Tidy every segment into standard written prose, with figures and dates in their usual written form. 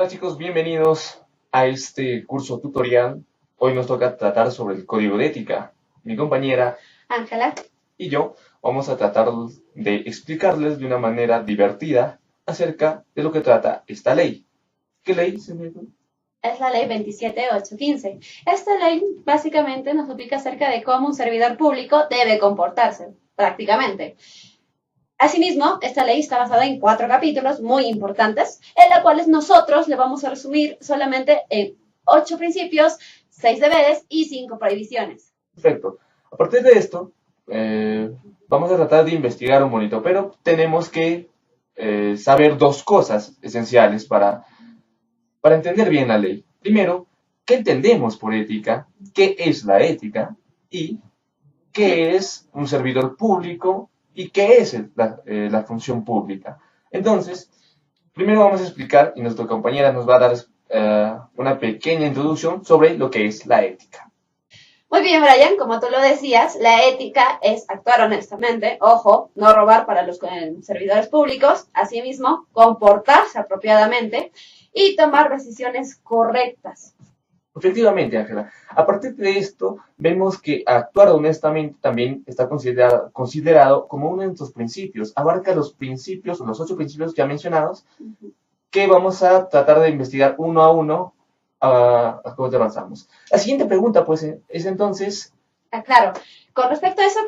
Hola chicos, bienvenidos a este curso tutorial. Hoy nos toca tratar sobre el código de ética. Mi compañera Ángela, y yo vamos a tratar de explicarles de una manera divertida acerca de lo que trata esta ley. ¿Qué ley, señor? es la ley 27815. Esta ley básicamente nos explica acerca de cómo un servidor público debe comportarse, prácticamente. Asimismo, esta ley está basada en 4 capítulos muy importantes, en los cuales nosotros le vamos a resumir solamente en 8 principios, 6 deberes y 5 prohibiciones. Perfecto. A partir de esto, vamos a tratar de investigar un bonito, pero tenemos que saber dos cosas esenciales para entender bien la ley. Primero, ¿qué entendemos por ética? ¿Qué es la ética? Y qué es un servidor público y qué es la función pública. Entonces, primero vamos a explicar, y nuestra compañera nos va a dar una pequeña introducción sobre lo que es la ética. Muy bien, Brian, como tú lo decías, la ética es actuar honestamente, ojo, no robar para los servidores públicos, asimismo, comportarse apropiadamente y tomar decisiones correctas. Efectivamente, Ángela. A partir de esto, vemos que actuar honestamente también está considerado como uno de nuestros principios. Abarca los principios, los 8 principios ya mencionados, que vamos a tratar de investigar uno a uno a cómo avanzamos. La siguiente pregunta, pues, es entonces, Claro, con respecto a eso,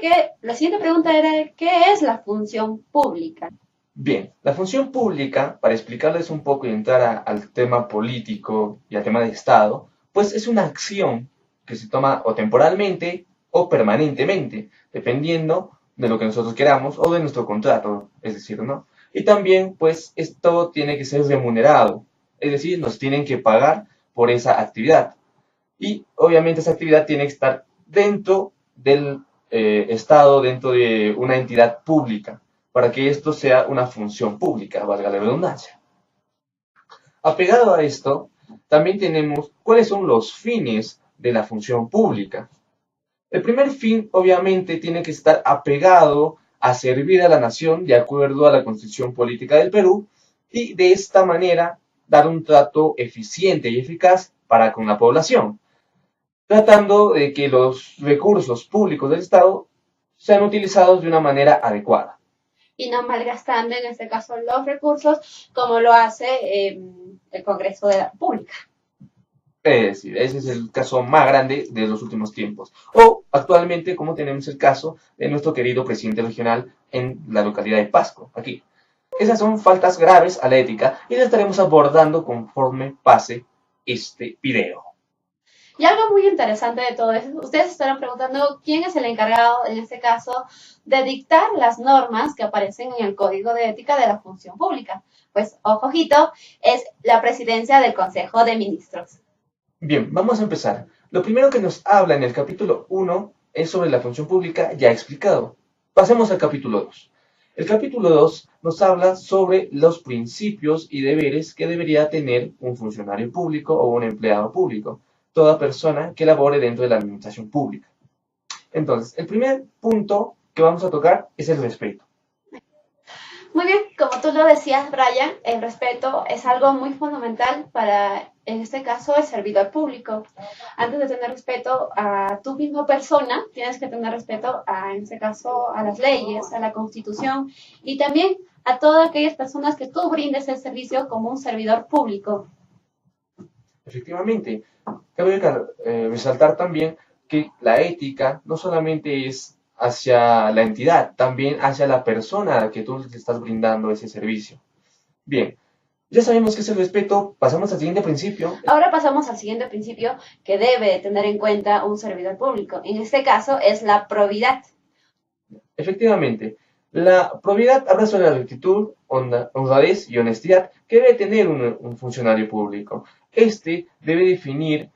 la siguiente pregunta era, ¿qué es la función pública? bien, la función pública, para explicarles un poco y entrar al tema político y al tema de Estado, pues es una acción que se toma o temporalmente o permanentemente, dependiendo de lo que nosotros queramos o de nuestro contrato, es decir, ¿no? Y también, pues, esto tiene que ser remunerado, es decir, nos tienen que pagar por esa actividad. Y obviamente esa actividad tiene que estar dentro del Estado, dentro de una entidad pública, para que esto sea una función pública, valga la redundancia. Apegado a esto, también tenemos cuáles son los fines de la función pública. El primer fin, obviamente, tiene que estar apegado a servir a la nación de acuerdo a la Constitución Política del Perú y de esta manera dar un trato eficiente y eficaz para con la población, tratando de que los recursos públicos del Estado sean utilizados de una manera adecuada. Y no malgastando, en este caso, los recursos como lo hace el Congreso de la República. Es decir, ese es el caso más grande de los últimos tiempos. O actualmente, como tenemos el caso de nuestro querido presidente regional en la localidad de Pasco, aquí. Esas son faltas graves a la ética y las estaremos abordando conforme pase este video. Y algo muy interesante de todo eso, ustedes estarán preguntando quién es el encargado, en este caso, de dictar las normas que aparecen en el Código de Ética de la Función Pública. Pues, ojito, es la presidencia del Consejo de Ministros. Bien, vamos a empezar. Lo primero que nos habla en el capítulo 1 es sobre la función pública ya explicado. Pasemos al capítulo 2. El capítulo 2 nos habla sobre los principios y deberes que debería tener un funcionario público o un empleado público, toda persona que labore dentro de la administración pública. Entonces, el primer punto que vamos a tocar es el respeto. Muy bien, como tú lo decías, Brian, el respeto es algo muy fundamental para, en este caso, el servidor público. Antes de tener respeto a tu misma persona, tienes que tener respeto a, en este caso, a las leyes, a la Constitución y también a todas aquellas personas que tú brindes el servicio como un servidor público. Efectivamente, cabe resaltar también que la ética no solamente es hacia la entidad, también hacia la persona a la que tú le estás brindando ese servicio. Bien, ya sabemos que es el respeto, pasamos al siguiente principio. Ahora pasamos al siguiente principio que debe tener en cuenta un servidor público. En este caso es la probidad. Efectivamente, la probidad habla sobre la rectitud, honradez y honestidad que debe tener un funcionario público. Este debe definir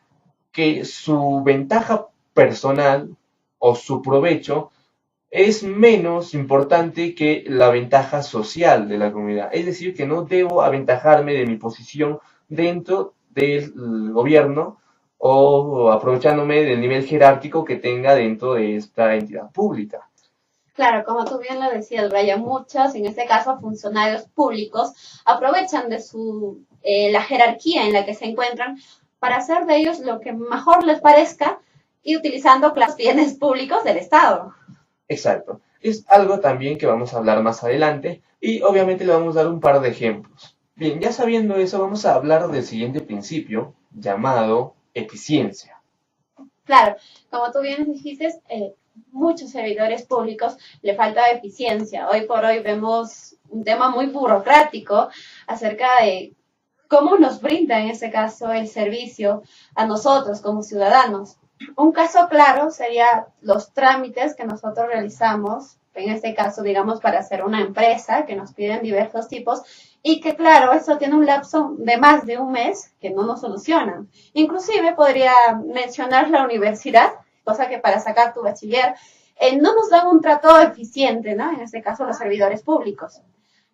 que su ventaja personal o su provecho es menos importante que la ventaja social de la comunidad. Es decir, que no debo aventajarme de mi posición dentro del gobierno o aprovechándome del nivel jerárquico que tenga dentro de esta entidad pública. Claro, como tú bien lo decías, Brian, muchos, en este caso funcionarios públicos, aprovechan de su la jerarquía en la que se encuentran, para hacer de ellos lo que mejor les parezca y utilizando los bienes públicos del Estado. Exacto. Es algo también que vamos a hablar más adelante y obviamente le vamos a dar un par de ejemplos. Bien, ya sabiendo eso, vamos a hablar del siguiente principio llamado eficiencia. Claro, como tú bien dijiste, muchos servidores públicos le falta eficiencia. Hoy por hoy vemos un tema muy burocrático acerca de cómo nos brinda en este caso el servicio a nosotros como ciudadanos. Un caso claro sería los trámites que nosotros realizamos, en este caso, digamos, para hacer una empresa, que nos piden diversos tipos, y que, claro, esto tiene un lapso de más de un mes que no nos solucionan. Inclusive podría mencionar la universidad, cosa que para sacar tu bachiller no nos dan un trato eficiente, ¿no? En este caso, los servidores públicos.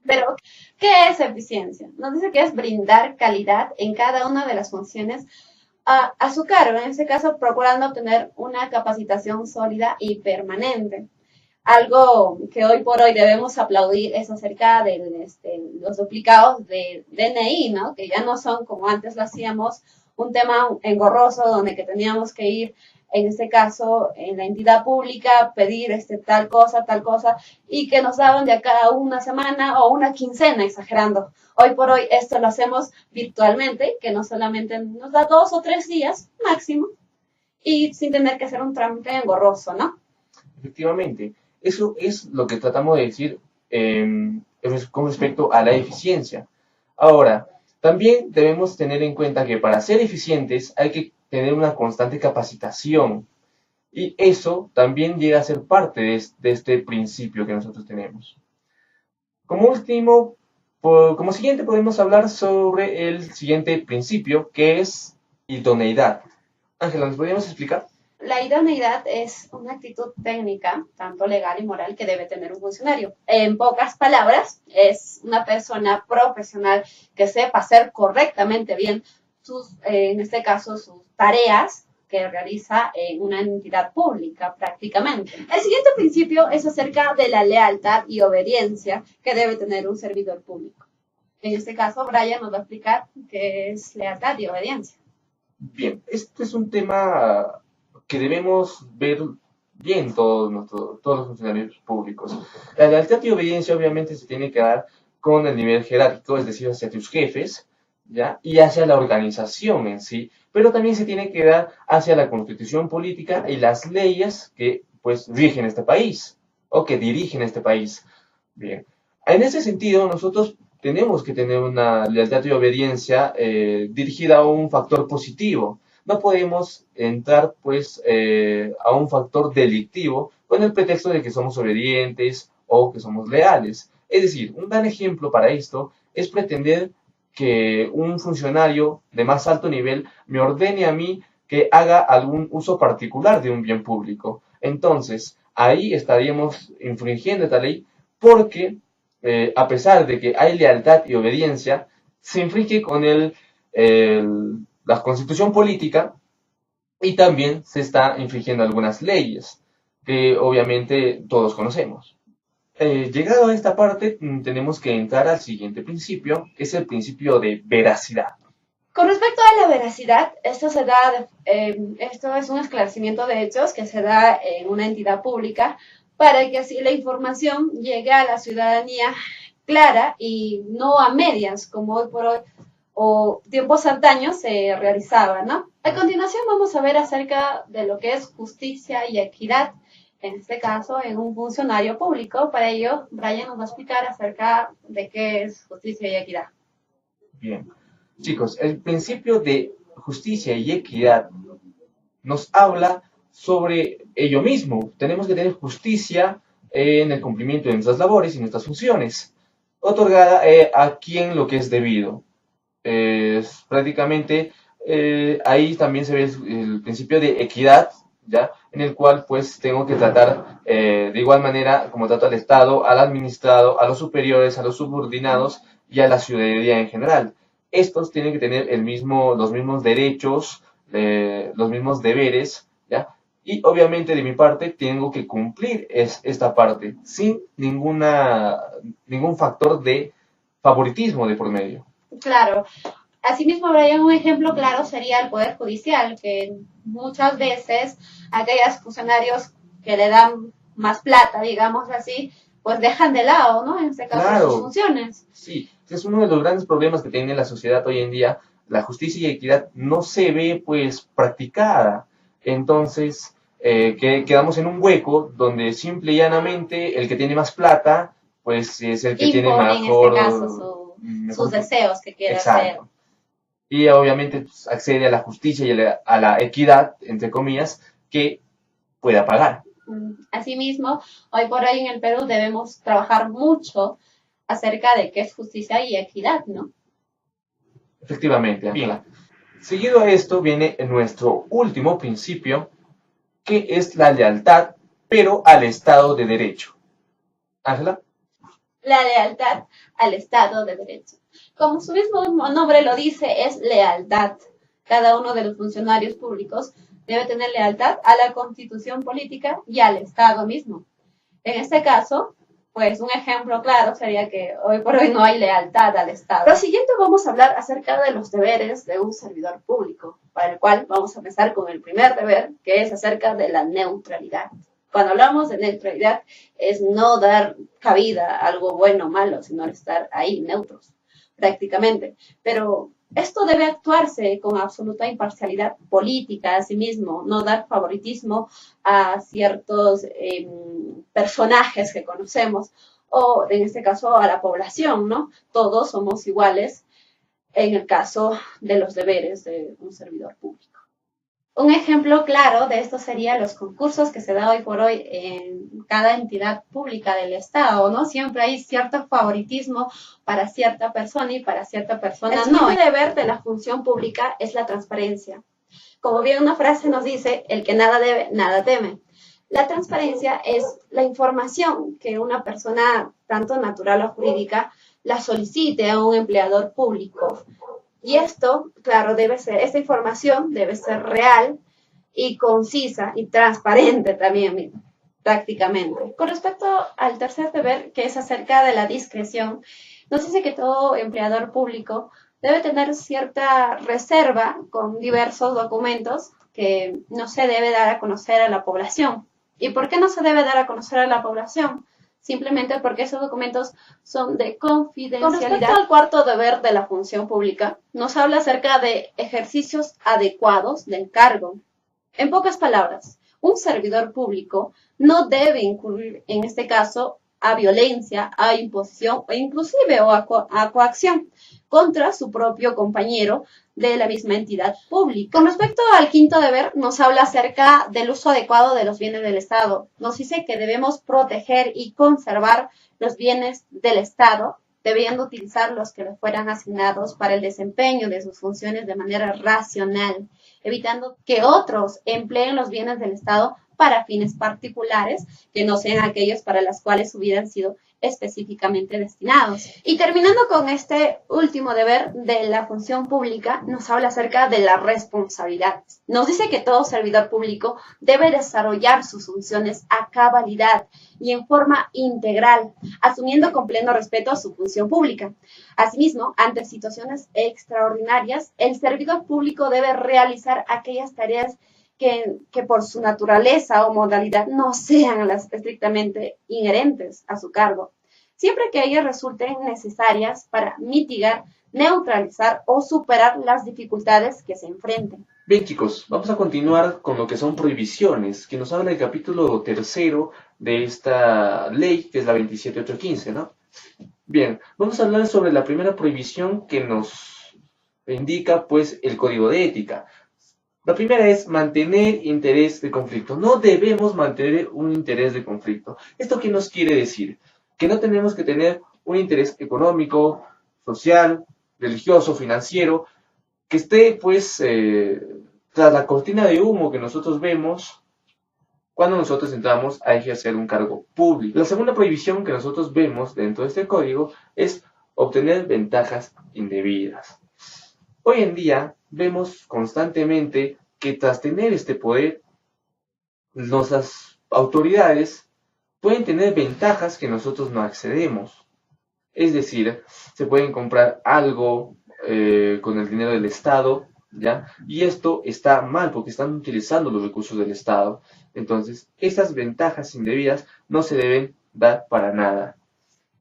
Pero, ¿qué es eficiencia? Nos dice que es brindar calidad en cada una de las funciones a su cargo, en este caso procurando obtener una capacitación sólida y permanente. Algo que hoy por hoy debemos aplaudir es acerca de los duplicados de DNI, ¿no? Que ya no son como antes lo hacíamos, un tema engorroso donde que teníamos que ir, en este caso, en la entidad pública, pedir tal cosa, y que nos daban de acá a una semana o una quincena, exagerando. Hoy por hoy esto lo hacemos virtualmente, que no solamente nos da 2 o 3 días máximo, y sin tener que hacer un trámite engorroso, ¿no? Efectivamente, eso es lo que tratamos de decir con respecto a la eficiencia. Ahora, también debemos tener en cuenta que para ser eficientes hay que tener una constante capacitación y eso también llega a ser parte de este principio que nosotros tenemos. Como último, como siguiente podemos hablar sobre el siguiente principio que es idoneidad. Ángela, ¿nos podríamos explicar? La idoneidad es una actitud técnica, tanto legal y moral, que debe tener un funcionario. En pocas palabras, es una persona profesional que sepa hacer correctamente bien en este caso, sus tareas que realiza en una entidad pública prácticamente. El siguiente principio es acerca de la lealtad y obediencia que debe tener un servidor público. En este caso, Brian nos va a explicar qué es lealtad y obediencia. Bien, este es un tema que debemos ver bien todos los funcionarios públicos. La lealtad y obediencia obviamente se tiene que dar con el nivel jerárquico, es decir, hacia tus jefes, ¿ya? Y hacia la organización en sí, pero también se tiene que dar hacia la constitución política y las leyes que pues rigen este país o que dirigen este país. Bien, en ese sentido nosotros tenemos que tener una lealtad y obediencia dirigida a un factor positivo. No podemos entrar pues a un factor delictivo con el pretexto de que somos obedientes o que somos leales. Es decir, un gran ejemplo para esto es pretender que un funcionario de más alto nivel me ordene a mí que haga algún uso particular de un bien público. Entonces, ahí estaríamos infringiendo esta ley porque, a pesar de que hay lealtad y obediencia, se infringe con la constitución política y también se está infringiendo algunas leyes que obviamente todos conocemos. Llegado a esta parte, tenemos que entrar al siguiente principio, que es el principio de veracidad. Con respecto a la veracidad, esto es un esclarecimiento de hechos que se da en una entidad pública para que así la información llegue a la ciudadanía clara y no a medias, como hoy por hoy o tiempos antaños se realizaba, ¿no? A continuación vamos a ver acerca de lo que es justicia y equidad, en este caso en un funcionario público. Para ello, Brian nos va a explicar acerca de qué es justicia y equidad. Bien, chicos, el principio de justicia y equidad nos habla sobre ello mismo. Tenemos que tener justicia en el cumplimiento de nuestras labores y nuestras funciones, otorgada a quien lo que es debido. Prácticamente ahí también se ve el principio de equidad, ¿ya? En el cual pues tengo que tratar de igual manera como trato al Estado, al administrado, a los superiores, a los subordinados y a la ciudadanía en general. Estos tienen que tener los mismos derechos, los mismos deberes, ¿ya? Y obviamente de mi parte tengo que cumplir esta parte sin ningún factor de favoritismo de por medio. Claro, Asimismo, Brian, un ejemplo claro sería el Poder Judicial, que muchas veces aquellos funcionarios que le dan más plata, digamos así, pues dejan de lado, ¿no? En este caso, sus Claro, funciones. sí, es uno de los grandes problemas que tiene la sociedad hoy en día. La justicia y equidad no se ve pues practicada. Entonces, quedamos en un hueco donde simple y llanamente el que tiene más plata, pues es el que tiene Impone, en este caso, sus mejor, deseos que quiere hacer. exacto. Y obviamente pues, accede a la justicia y a la equidad, entre comillas, que pueda pagar. Asimismo, hoy por hoy en el Perú debemos trabajar mucho acerca de qué es justicia y equidad, ¿no? Efectivamente, Ángela. Seguido a esto viene nuestro último principio, que es la lealtad, pero al Estado de Derecho. Ángela. La lealtad al Estado de Derecho. Como su mismo nombre lo dice, es lealtad. Cada uno de los funcionarios públicos debe tener lealtad a la Constitución política y al Estado mismo. En este caso, pues un ejemplo claro sería que hoy por hoy no hay lealtad al Estado. Lo siguiente vamos a hablar acerca de los deberes de un servidor público, para el cual vamos a empezar con el primer deber, que es acerca de la neutralidad. Cuando hablamos de neutralidad es no dar cabida a algo bueno o malo, sino estar ahí neutros, prácticamente. Pero esto debe actuarse con absoluta imparcialidad política, asimismo, no dar favoritismo a ciertos personajes que conocemos o, en este caso, a la población, ¿no? Todos somos iguales en el caso de los deberes de un servidor público. Un ejemplo claro de esto serían los concursos que se da hoy por hoy en cada entidad pública del Estado, ¿no? Siempre hay cierto favoritismo para cierta persona y para cierta persona no. El deber de la función pública es la transparencia. Como bien una frase nos dice, el que nada debe, nada teme. La transparencia es la información que una persona, tanto natural o jurídica, la solicite a un empleador público. Y esto, claro, esta información debe ser real y concisa y transparente también, prácticamente. Con respecto al tercer deber, que es acerca de la discreción, nos dice que todo empleador público debe tener cierta reserva con diversos documentos que no se debe dar a conocer a la población. ¿Y por qué no se debe dar a conocer a la población? Simplemente porque esos documentos son de confidencialidad. Con respecto al cuarto deber de la función pública, nos habla acerca de ejercicios adecuados del cargo. En pocas palabras, un servidor público no debe incurrir, en este caso, a violencia, a imposición o inclusive a coacción contra su propio compañero de la misma entidad pública. Con respecto al quinto deber, nos habla acerca del uso adecuado de los bienes del Estado. Nos dice que debemos proteger y conservar los bienes del Estado, debiendo utilizar los que le fueran asignados para el desempeño de sus funciones de manera racional, evitando que otros empleen los bienes del Estado para fines particulares que no sean aquellos para los cuales hubieran sido específicamente destinados. Y terminando con este último deber de la función pública, nos habla acerca de las responsabilidades. Nos dice que todo servidor público debe desarrollar sus funciones a cabalidad y en forma integral, asumiendo con pleno respeto a su función pública. Asimismo, ante situaciones extraordinarias, el servidor público debe realizar aquellas tareas que por su naturaleza o modalidad no sean las estrictamente inherentes a su cargo, siempre que ellas resulten necesarias para mitigar, neutralizar o superar las dificultades que se enfrenten. Bien, chicos, vamos a continuar con lo que son prohibiciones, que nos habla el capítulo tercero de esta ley, que es la 27815, ¿no? Bien, vamos a hablar sobre la primera prohibición que nos indica, pues, el Código de Ética. La primera es mantener interés de conflicto. No debemos mantener un interés de conflicto. ¿Esto qué nos quiere decir? Que no tenemos que tener un interés económico, social, religioso, financiero, que esté, pues, tras la cortina de humo que nosotros vemos cuando nosotros entramos a ejercer un cargo público. La segunda prohibición que nosotros vemos dentro de este código es obtener ventajas indebidas. Hoy en día vemos constantemente que tras tener este poder, nuestras autoridades pueden tener ventajas que nosotros no accedemos. Es decir, se pueden comprar algo con el dinero del Estado, ¿ya? Y esto está mal porque están utilizando los recursos del Estado. Entonces, esas ventajas indebidas no se deben dar para nada.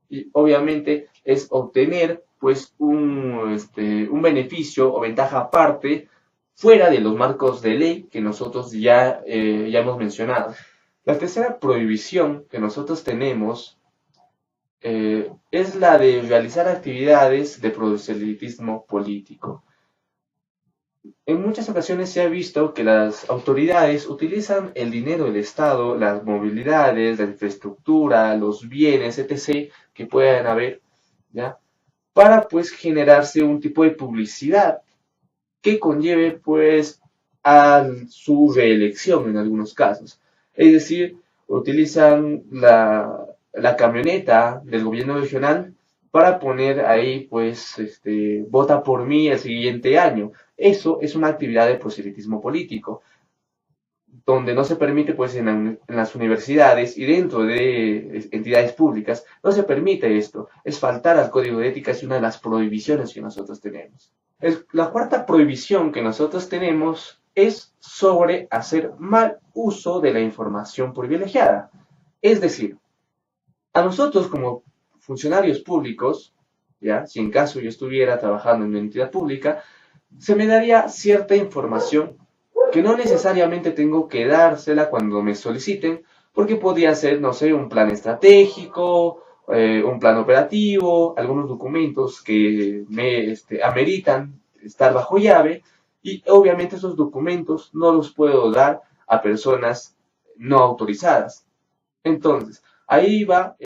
Y obviamente es obtener pues un beneficio o ventaja aparte fuera de los marcos de ley que nosotros ya hemos mencionado. La tercera prohibición que nosotros tenemos es la de realizar actividades de proselitismo político. En muchas ocasiones se ha visto que las autoridades utilizan el dinero del Estado, las movilidades, la infraestructura, los bienes, etc., que puedan haber, ¿ya? Para pues generarse un tipo de publicidad que conlleve pues a su reelección en algunos casos. Es decir, utilizan la camioneta del gobierno regional para poner ahí pues vota por mí el siguiente año. Eso es una actividad de proselitismo político, donde no se permite, pues en las universidades y dentro de entidades públicas, no se permite esto. Es faltar al código de ética, es una de las prohibiciones que nosotros tenemos. La cuarta prohibición que nosotros tenemos es sobre hacer mal uso de la información privilegiada. Es decir, a nosotros como funcionarios públicos, ¿ya? Si en caso yo estuviera trabajando en una entidad pública, se me daría cierta información que no necesariamente tengo que dársela cuando me soliciten, porque podría ser, no sé, un plan estratégico, un plan operativo, algunos documentos que me ameritan estar bajo llave, y obviamente esos documentos no los puedo dar a personas no autorizadas. Entonces, ahí va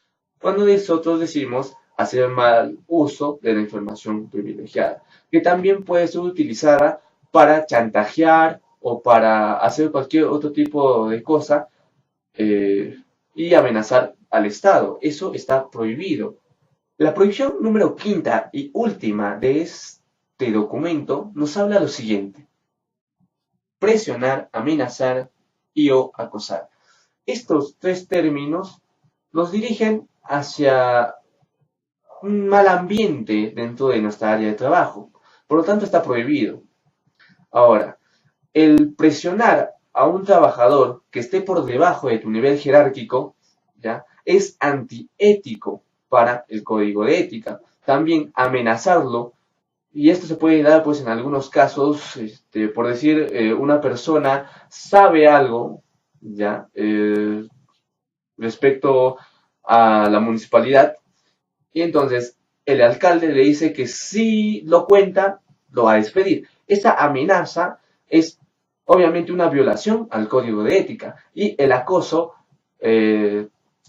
cuando nosotros decimos hacer mal uso de la información privilegiada, que también puede ser utilizada para chantajear o para hacer cualquier otro tipo de cosa y amenazar al Estado. Eso está prohibido. La prohibición número quinta y última de este documento nos habla lo siguiente: presionar, amenazar y o acosar. Estos tres términos nos dirigen hacia un mal ambiente dentro de nuestra área de trabajo. Por lo tanto, está prohibido. Ahora, el presionar a un trabajador que esté por debajo de tu nivel jerárquico, ¿ya? Es antiético para el código de ética. También amenazarlo, y esto se puede dar pues en algunos casos, por decir, una persona sabe algo, ¿ya? Respecto a la municipalidad, y entonces el alcalde le dice que si lo cuenta, lo va a despedir. Esa amenaza es obviamente una violación al código de ética, y el acoso,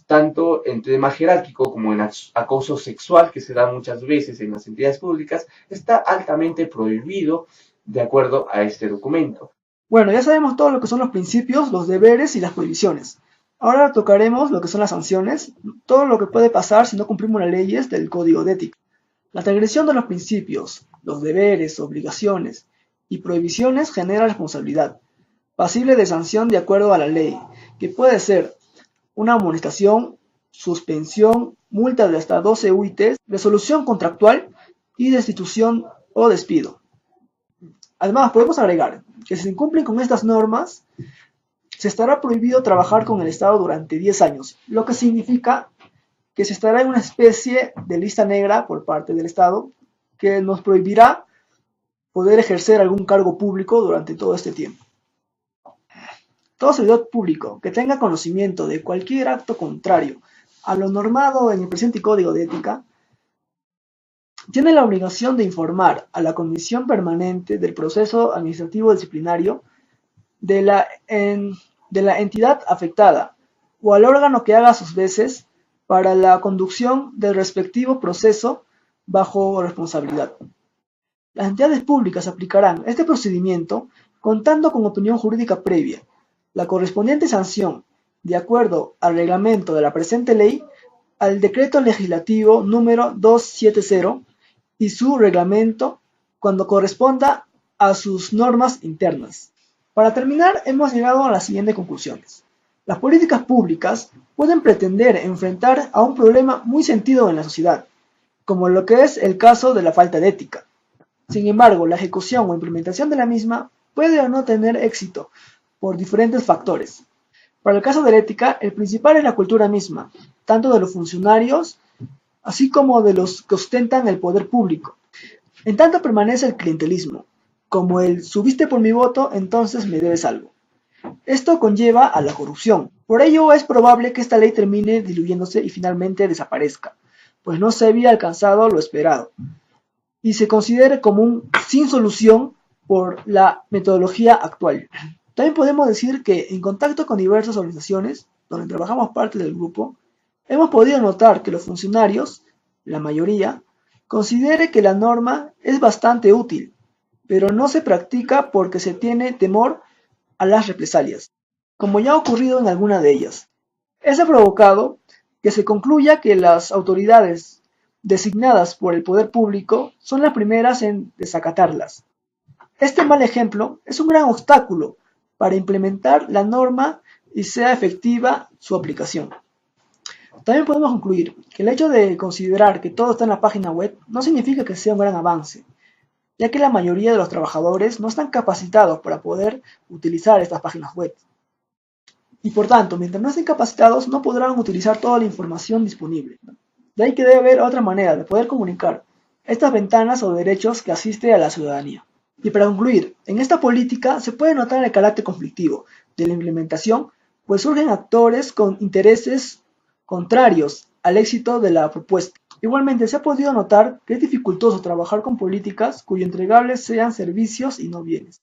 tanto en tema jerárquico como en acoso sexual, que se da muchas veces en las entidades públicas, está altamente prohibido de acuerdo a este documento. Bueno, ya sabemos todo lo que son los principios, los deberes y las prohibiciones. Ahora tocaremos lo que son las sanciones, todo lo que puede pasar si no cumplimos las leyes del código de ética. La transgresión de los principios, los deberes, obligaciones y prohibiciones genera responsabilidad, pasible de sanción de acuerdo a la ley, que puede ser una amonestación, suspensión, multa de hasta 12 UITs, resolución contractual y destitución o despido. Además, podemos agregar que si se incumplen con estas normas, se estará prohibido trabajar con el Estado durante 10 años, lo que significa que se estará en una especie de lista negra por parte del Estado que nos prohibirá poder ejercer algún cargo público durante todo este tiempo. Todo servidor público que tenga conocimiento de cualquier acto contrario a lo normado en el presente Código de Ética tiene la obligación de informar a la Comisión Permanente del Proceso Administrativo Disciplinario de la entidad afectada o al órgano que haga sus veces para la conducción del respectivo proceso bajo responsabilidad. Las entidades públicas aplicarán este procedimiento contando con opinión jurídica previa, la correspondiente sanción, de acuerdo al reglamento de la presente ley, al decreto legislativo número 270 y su reglamento cuando corresponda a sus normas internas. Para terminar, hemos llegado a las siguientes conclusiones. Las políticas públicas pueden pretender enfrentar a un problema muy sentido en la sociedad, como lo que es el caso de la falta de ética. Sin embargo, la ejecución o implementación de la misma puede o no tener éxito por diferentes factores. Para el caso de la ética, el principal es la cultura misma, tanto de los funcionarios así como de los que ostentan el poder público. En tanto permanece el clientelismo, como el subiste por mi voto, entonces me debes algo. Esto conlleva a la corrupción. Por ello es probable que esta ley termine diluyéndose y finalmente desaparezca, pues no se había alcanzado lo esperado, y se considere como un sin solución por la metodología actual. También podemos decir que en contacto con diversas organizaciones, donde trabajamos parte del grupo, hemos podido notar que los funcionarios, la mayoría, considere que la norma es bastante útil, pero no se practica porque se tiene temor a las represalias, como ya ha ocurrido en alguna de ellas. Eso ha provocado que se concluya que las autoridades designadas por el poder público son las primeras en desacatarlas. Este mal ejemplo es un gran obstáculo para implementar la norma y sea efectiva su aplicación. También podemos concluir que el hecho de considerar que todo está en la página web no significa que sea un gran avance, ya que la mayoría de los trabajadores no están capacitados para poder utilizar estas páginas web. Y por tanto, mientras no estén capacitados, no podrán utilizar toda la información disponible. De ahí que debe haber otra manera de poder comunicar estas ventanas o derechos que asiste a la ciudadanía. Y para concluir, en esta política se puede notar el carácter conflictivo de la implementación, pues surgen actores con intereses contrarios al éxito de la propuesta. Igualmente se ha podido notar que es dificultoso trabajar con políticas cuyo entregable sean servicios y no bienes.